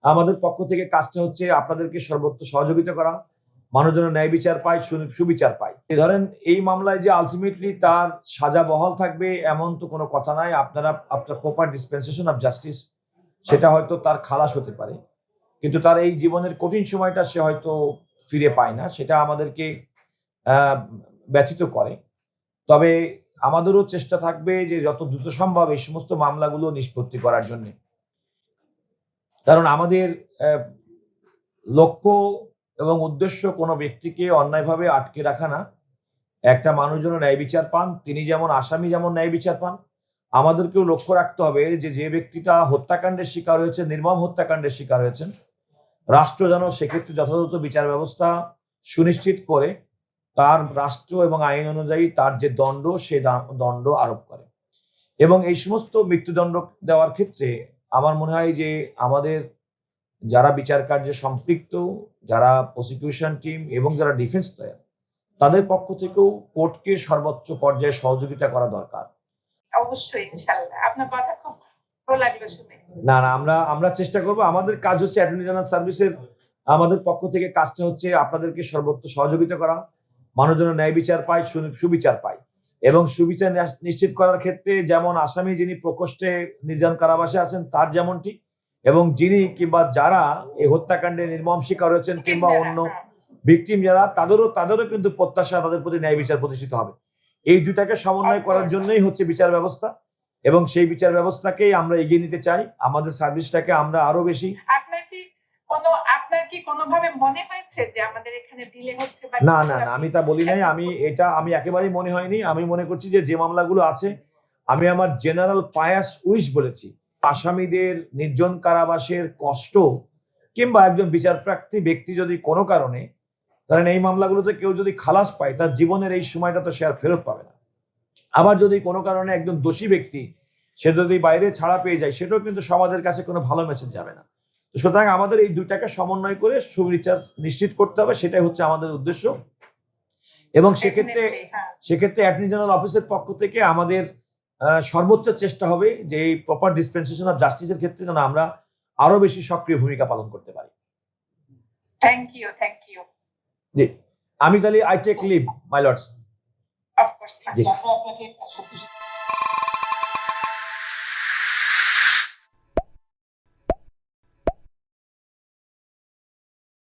আমাদের পক্ষ থেকে কাজটা হচ্ছে আপনাদেরকে সর্বোচ্চ সহযোগিতা করা, মানুষ যেন ন্যায় বিচার পায়, সুবিচার পায়। ধরেন এই মামলায় যে আলটিমেটলি তার সাজা বহাল থাকবে এমন তো কোনো কথা নাই। আপনার প্রপার ডিসপেন্সেশন অফ জাস্টিস সেটা হয়তো তার খালাস হতে পারে, কিন্তু তার এই জীবনের কঠিন সময়টা সে হয়তো ফিরে পায় না, সেটা আমাদেরকে ব্যথিত করে। তবে আমাদেরও চেষ্টা থাকবে যে যত দ্রুত সম্ভব এই সমস্ত মামলাগুলো নিষ্পত্তি করার জন্য। কারণ আমাদের লক্ষ্য এবং উদ্দেশ্য কোনো ব্যক্তিকে অন্যায়ভাবে আটকে রাখা না। একটা মানুষ যেন ন্যায় বিচার পান, তিনি যেমন আসামি যেমন ন্যায় বিচার পান, আমাদেরকেও লক্ষ্য রাখতে হবে যে ব্যক্তিটা হত্যাকাণ্ডের শিকার হয়েছে, নির্মম হত্যাকাণ্ডের শিকার হয়েছেন, রাষ্ট্র যেন সেক্ষেত্রে যথাযথ বিচার ব্যবস্থা সুনিশ্চিত করে তার রাষ্ট্র এবং আইন অনুযায়ী তার যে দণ্ড সে দণ্ড আরোপ করে। এবং এই সমস্ত মৃত্যুদণ্ড দেওয়ার ক্ষেত্রে আমার মনে হয় যে আমাদের যারা বিচার কার্যে সম্পৃক্ত, যারা প্রসিকিউশন টিম এবং যারা ডিফেন্স লয়ার, তাদের পক্ষ থেকেও কোর্টকে সর্বোচ্চ পর্যায়ে সহযোগিতা করা দরকার। অবশ্যই ইনশাআল্লাহ। আপনার কথা খুব ভালো লাগলো শুনে। না আমরা চেষ্টা করব। আমাদের কাজ হচ্ছে অ্যাটর্নি জেনারেল সার্ভিসের, আমাদের পক্ষ থেকে কাজটা হচ্ছে আপনাদেরকে সর্বোচ্চ সহযোগিতা করা, মানুষ যেন ন্যায় বিচার পায়, সুবিচার পায়। এবং সুবিচার নিশ্চিত করার ক্ষেত্রে যেমন আসামি যিনি প্রকোষ্ঠে নির্যাতন কারাবাসে আছেন তার যেমনটি, এবং যিনি কিংবা যারা এই হত্যাকাণ্ডে নির্মম শিকার হয়েছেন কিংবা অন্য ভিকটিম যারা, তাদেরও কিন্তু প্রত্যাশা তাদের প্রতি ন্যায় বিচার প্রতিষ্ঠিত হবে। এই দুটাকে সমন্বয় করার জন্যই হচ্ছে বিচার ব্যবস্থা, এবং সেই বিচার ব্যবস্থাকেই আমরা এগিয়ে নিতে চাই। আমাদের সার্ভিসটাকে আমরা আরো বেশি। আপনার কি কোনোভাবে মনে হয়েছে যে আমাদের এখানে ডিলে হচ্ছে? না, আমি তা বলি নাই। আমি একেবারেই মনে হয়নি। আমি মনে করছি যে মামলাগুলো আছে, আমি আমার জেনারেল পায়াস উইশ বলেছি। আসামিদের নির্জন কারাবাসের কষ্ট কিংবা একজন বিচারপ্রার্থী ব্যক্তি যদি কোনো কারণে, কারণ এই মামলাগুলোতে কেউ যদি খালাস পায় তার জীবনের এই সময়টা তো সে আর ফেরত পাবে না। আবার যদি কোনো কারণে একজন দোষী ব্যক্তি সে যদি বাইরে ছাড়া পেয়ে যায়, সেটাও কিন্তু সমাজের কাছে কোনো ভালো মেসেজ যাবে না। তো সুতরাং আমাদের এই দুইটাকে সমন্বয় করে সুবিচার নিশ্চিত করতে হবে, সেটাই হচ্ছে আমাদের উদ্দেশ্য। এবং সেক্ষেত্রে অ্যাটর্নি জেনারেল অফিসের পক্ষ থেকে আমাদের সর্বোচ্চ চেষ্টা হবে যে এই প্রপার ডিসপেন্সেশন অফ জাস্টিসের ক্ষেত্রে যেন আমরা আরো বেশি সক্রিয় ভূমিকা পালন করতে পারি। Thank you. জি, আমি তাহলে I take leave my lords. Of course.